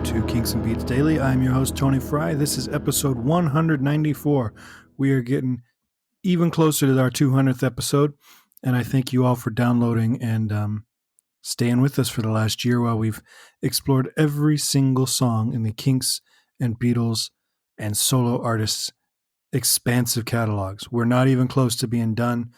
to Kinks and Beats Daily. I'm your host, Tony Fry. This is episode 194. We are getting even closer to our 200th episode, and I thank you all for downloading and staying with us for the last year while we've explored every single song in the Kinks and Beatles and solo artists' expansive catalogs. We're not even close to being done,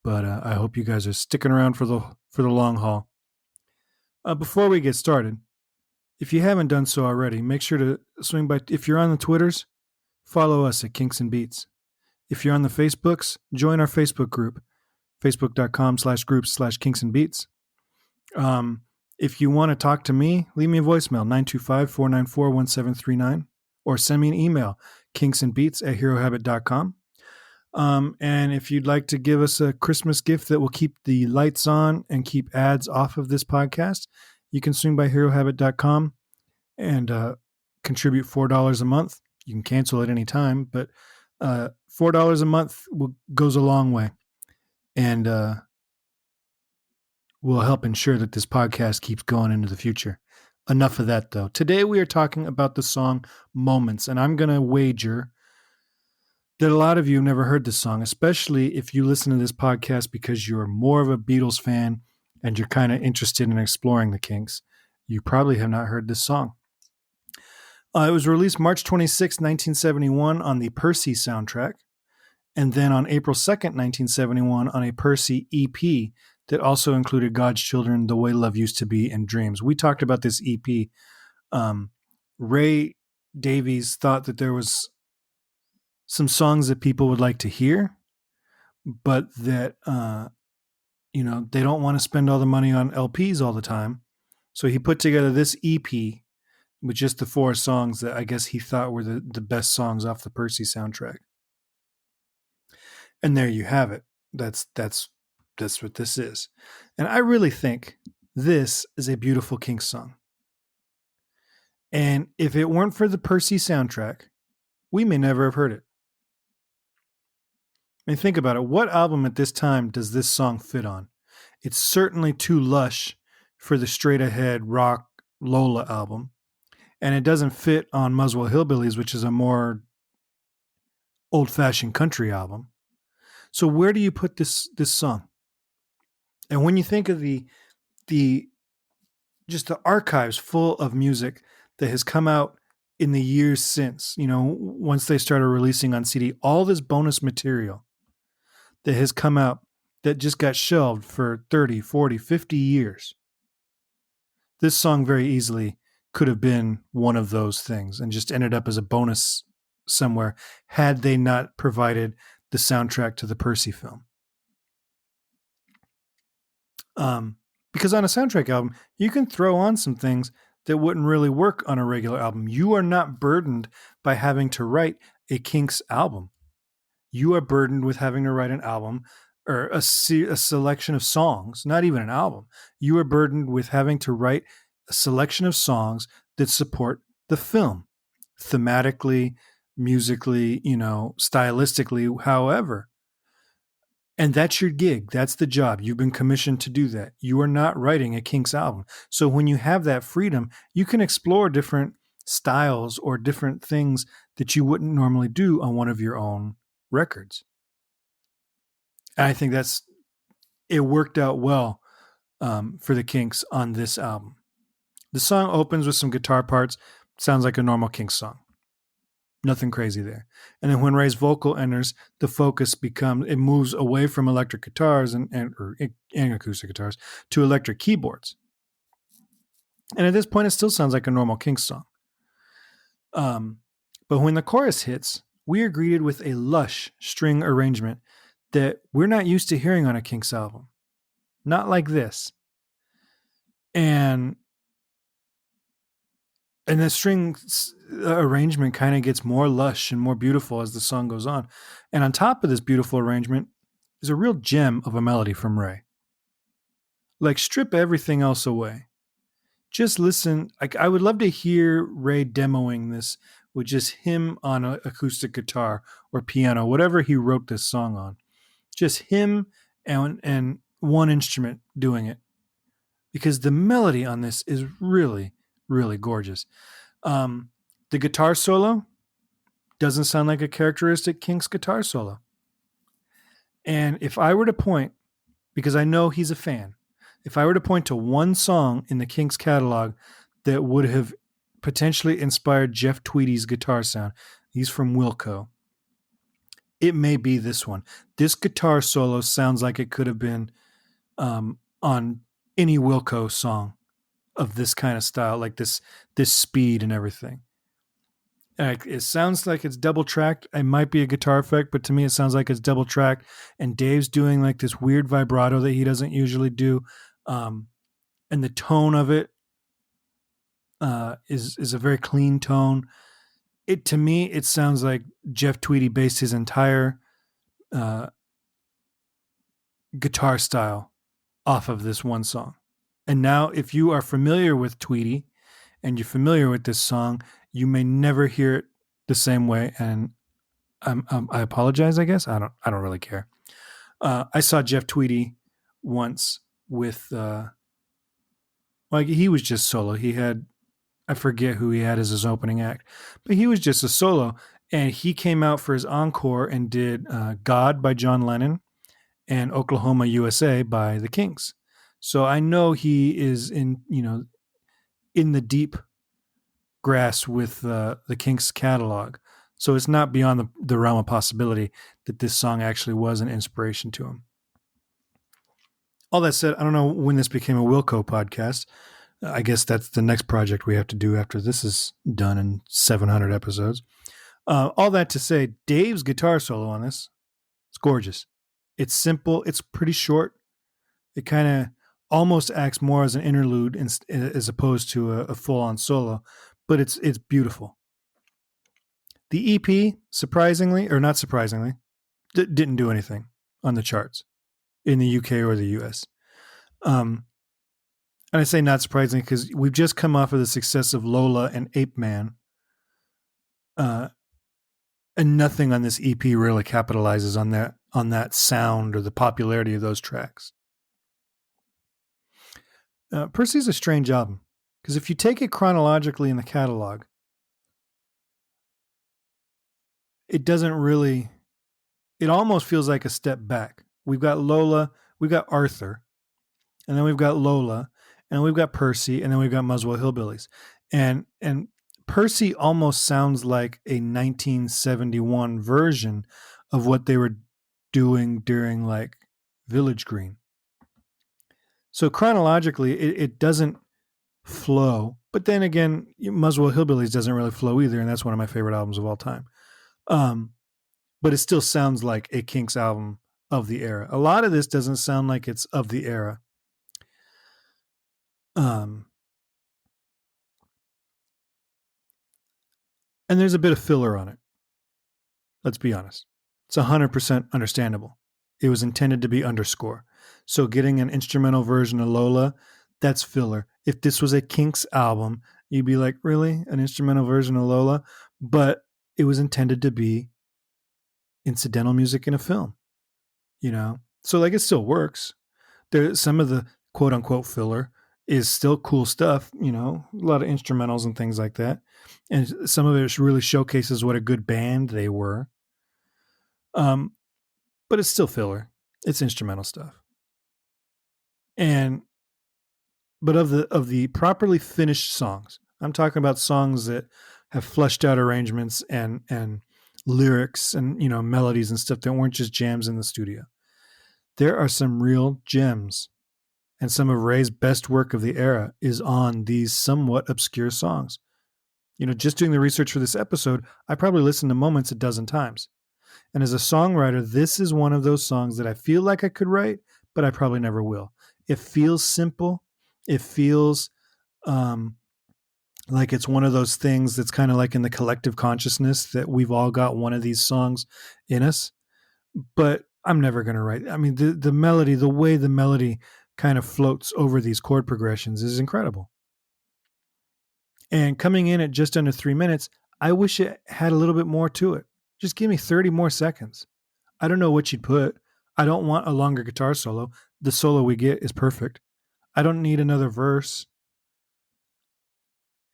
but I hope you guys are sticking around for the long haul. Before we get started, if you haven't done so already, make sure to swing by. If you're on the Twitters, follow us at Kinks and Beats. If you're on the Facebooks, join our Facebook group, facebook.com/groups/Kinks and Beats. If you want to talk to me, leave me a voicemail, 925-494-1739, or send me an email, kinksandbeats@herohabit.com. And if you'd like to give us a Christmas gift that will keep the lights on and keep ads off of this podcast, you can swing by herohabit.com and contribute $4 a month. You can cancel at any time, but $4 a month goes a long way and will help ensure that this podcast keeps going into the future. Enough of that, though. Today we are talking about the song Moments, and I'm going to wager that a lot of you have never heard this song, especially if you listen to this podcast because you're more of a Beatles fan and you're kind of interested in exploring the Kinks. You probably have not heard this song. It was released March 26, 1971 on the Percy soundtrack, and then on April 2nd, 1971 on a Percy EP that also included God's Children, The Way Love Used to Be, and Dreams. We talked about this EP. Ray Davies thought that there was some songs that people would like to hear, but that they don't want to spend all the money on LPs all the time. So he put together this EP with just the 4 songs that I guess he thought were the best songs off the Percy soundtrack. And there you have it. That's what this is. And I really think this is a beautiful Kinks song. And if it weren't for the Percy soundtrack, we may never have heard it. I mean, think about it. What album at this time does this song fit on? It's certainly too lush for the straight-ahead rock Lola album. And it doesn't fit on Muswell Hillbillies, which is a more old-fashioned country album. So where do you put this song? And when you think of the archives full of music that has come out in the years since, once they started releasing on CD, all this bonus material that has come out that just got shelved for 30, 40, 50 years. This song very easily could have been one of those things and just ended up as a bonus somewhere had they not provided the soundtrack to the Percy film. Because on a soundtrack album, you can throw on some things that wouldn't really work on a regular album. You are not burdened by having to write a Kinks album. You are burdened with having to write an album or a selection of songs, not even an album. You are burdened with having to write a selection of songs that support the film, thematically, musically, stylistically, however. And that's your gig. That's the job. You've been commissioned to do that. You are not writing a Kinks album. So when you have that freedom, you can explore different styles or different things that you wouldn't normally do on one of your own records. And I think it worked out well for the Kinks on this album. The song opens with some guitar parts. Sounds like a normal Kinks song. Nothing crazy there. And then when Ray's vocal enters, the focus moves away from electric guitars and acoustic guitars to electric keyboards. And at this point, it still sounds like a normal Kinks song. But when the chorus hits, we are greeted with a lush string arrangement that we're not used to hearing on a Kinks album. Not like this. And the string arrangement kind of gets more lush and more beautiful as the song goes on. And on top of this beautiful arrangement is a real gem of a melody from Ray. Like, strip everything else away. Just listen. I would love to hear Ray demoing this with just him on an acoustic guitar or piano, whatever he wrote this song on. Just him and one instrument doing it. Because the melody on this is really, really gorgeous. Um, the guitar solo doesn't sound like a characteristic Kinks guitar solo. And if I were to point, because I know he's a fan, if I were to point to one song in the Kinks catalog that would have potentially inspired Jeff Tweedy's guitar sound, he's from Wilco. It may be this one. This guitar solo sounds like it could have been on any Wilco song of this kind of style, like this speed and everything. It sounds like it's double tracked. It might be a guitar effect, but to me, it sounds like it's double tracked. And Dave's doing like this weird vibrato that he doesn't usually do, and the tone of it is a very clean tone. It to me, it sounds like Jeff Tweedy based his entire uh, guitar style off of this one song. And now, if you are familiar with Tweedy and you're familiar with this song, you may never hear it the same way. And I apologize. I guess I don't really care. I saw Jeff Tweedy once with. Like he was just solo. He had I forget who he had as his opening act, but he was just a solo, and he came out for his encore and did "God" by John Lennon and "Oklahoma, USA" by the Kinks. So I know he is in the deep grass with the Kinks catalog. So it's not beyond the realm of possibility that this song actually was an inspiration to him. All that said, I don't know when this became a Wilco podcast. I guess that's the next project we have to do after this is done in 700 episodes. All that to say, Dave's guitar solo on this, it's gorgeous. It's simple. It's pretty short. It kind of almost acts more as an interlude as opposed to a full-on solo, but it's beautiful. The EP, surprisingly, or not surprisingly, didn't do anything on the charts in the UK or the US. And I say not surprisingly because we've just come off of the success of Lola and Ape Man. And nothing on this EP really capitalizes on that sound or the popularity of those tracks. Percy's a strange album because if you take it chronologically in the catalog, it doesn't really. It almost feels like a step back. We've got Lola, we've got Arthur, and then we've got Lola, and we've got Percy, and then we've got Muswell Hillbillies, and Percy almost sounds like a 1971 version of what they were doing during like Village Green. So chronologically, it doesn't flow. But then again, Muswell Hillbillies doesn't really flow either, and that's one of my favorite albums of all time. But it still sounds like a Kinks album of the era. A lot of this doesn't sound like it's of the era. And there's a bit of filler on it. Let's be honest. It's 100% understandable. It was intended to be underscore. So getting an instrumental version of Lola, that's filler. If this was a Kinks album, you'd be like, really? An instrumental version of Lola? But it was intended to be incidental music in a film, So like it still works. Some of the quote unquote filler is still cool stuff, a lot of instrumentals and things like that. And some of it really showcases what a good band they were. But it's still filler. It's instrumental stuff. But of the properly finished songs, I'm talking about songs that have fleshed out arrangements and lyrics and melodies and stuff that weren't just jams in the studio. There are some real gems, and some of Ray's best work of the era is on these somewhat obscure songs. Just doing the research for this episode, I probably listened to Moments a dozen times. And as a songwriter, this is one of those songs that I feel like I could write, but I probably never will. It feels simple. It feels like it's one of those things that's kind of like in the collective consciousness that we've all got one of these songs in us. But I'm never going to write. I mean, the melody, the way the melody kind of floats over these chord progressions is incredible. And coming in at just under 3 minutes, I wish it had a little bit more to it. Just give me 30 more seconds. I don't know what you'd put. I don't want a longer guitar solo. The solo we get is perfect. I don't need another verse.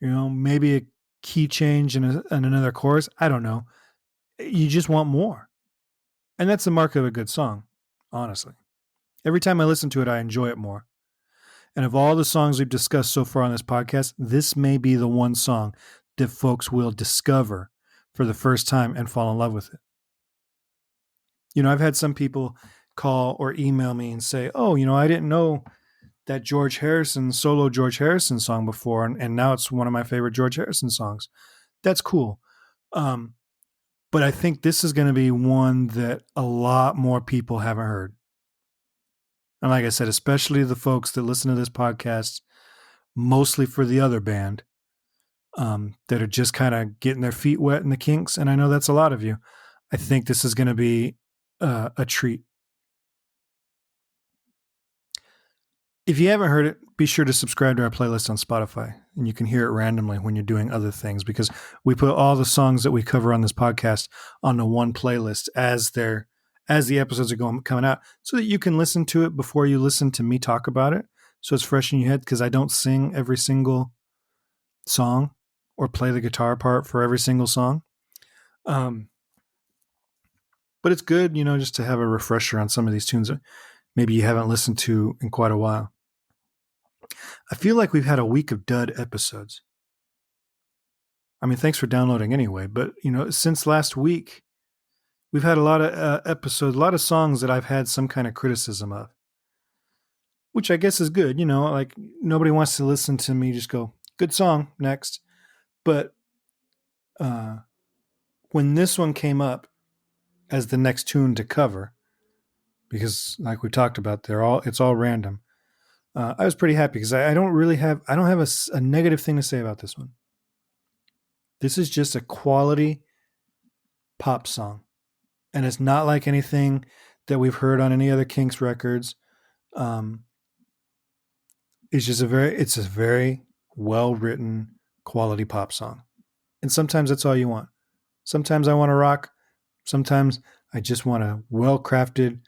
Maybe key change in another chorus. I don't know. You just want more. And that's the mark of a good song, honestly. Every time I listen to it, I enjoy it more. And of all the songs we've discussed so far on this podcast, this may be the one song that folks will discover for the first time and fall in love with it. You know, I've had some people call or email me and say, oh, you know, I didn't know that solo George Harrison song before, and now it's one of my favorite George Harrison songs. That's cool. But I think this is going to be one that a lot more people haven't heard. And like I said, especially the folks that listen to this podcast, mostly for the other band, that are just kind of getting their feet wet in the Kinks. And I know that's a lot of you. I think this is going to be a treat. If you haven't heard it, be sure to subscribe to our playlist on Spotify, and you can hear it randomly when you're doing other things, because we put all the songs that we cover on this podcast onto one playlist as the episodes are coming out, so that you can listen to it before you listen to me talk about it. So it's fresh in your head, because I don't sing every single song or play the guitar part for every single song. But it's good, you know, just to have a refresher on some of these tunes that maybe you haven't listened to in quite a while. I feel like we've had a week of dud episodes. I mean, thanks for downloading anyway, but, you know, since last week, we've had a lot of episodes, a lot of songs that I've had some kind of criticism of, which I guess is good. You know, like, nobody wants to listen to me just go, good song, next. But when this one came up as the next tune to cover, because like we talked about, it's all random. I was pretty happy, because I don't have a negative thing to say about this one. This is just a quality pop song, and it's not like anything that we've heard on any other Kinks records. It's just a very well written quality pop song, and sometimes that's all you want. Sometimes I want to rock. Sometimes I just want a well crafted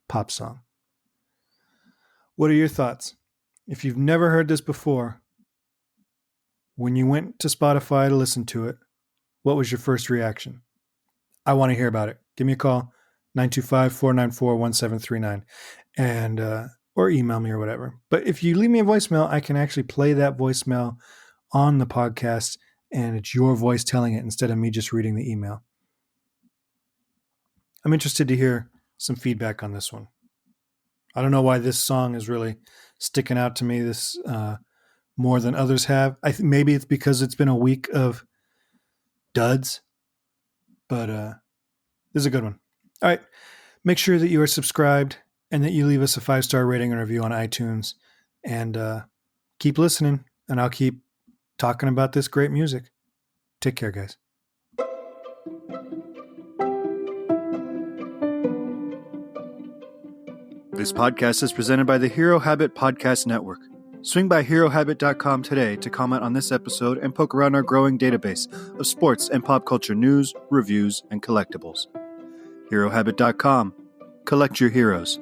pop song. What are your thoughts? If you've never heard this before, when you went to Spotify to listen to it, what was your first reaction? I want to hear about it. Give me a call, 925-494-1739, and or email me or whatever. But if you leave me a voicemail, I can actually play that voicemail on the podcast, and it's your voice telling it instead of me just reading the email. I'm interested to hear some feedback on this one. I don't know why this song is really sticking out to me this more than others have. Maybe it's because it's been a week of duds, but this is a good one. All right. Make sure that you are subscribed and that you leave us a 5-star rating and review on iTunes, and keep listening, and I'll keep talking about this great music. Take care, guys. This podcast is presented by the Hero Habit Podcast Network. Swing by HeroHabit.com today to comment on this episode and poke around our growing database of sports and pop culture news, reviews, and collectibles. HeroHabit.com. Collect your heroes.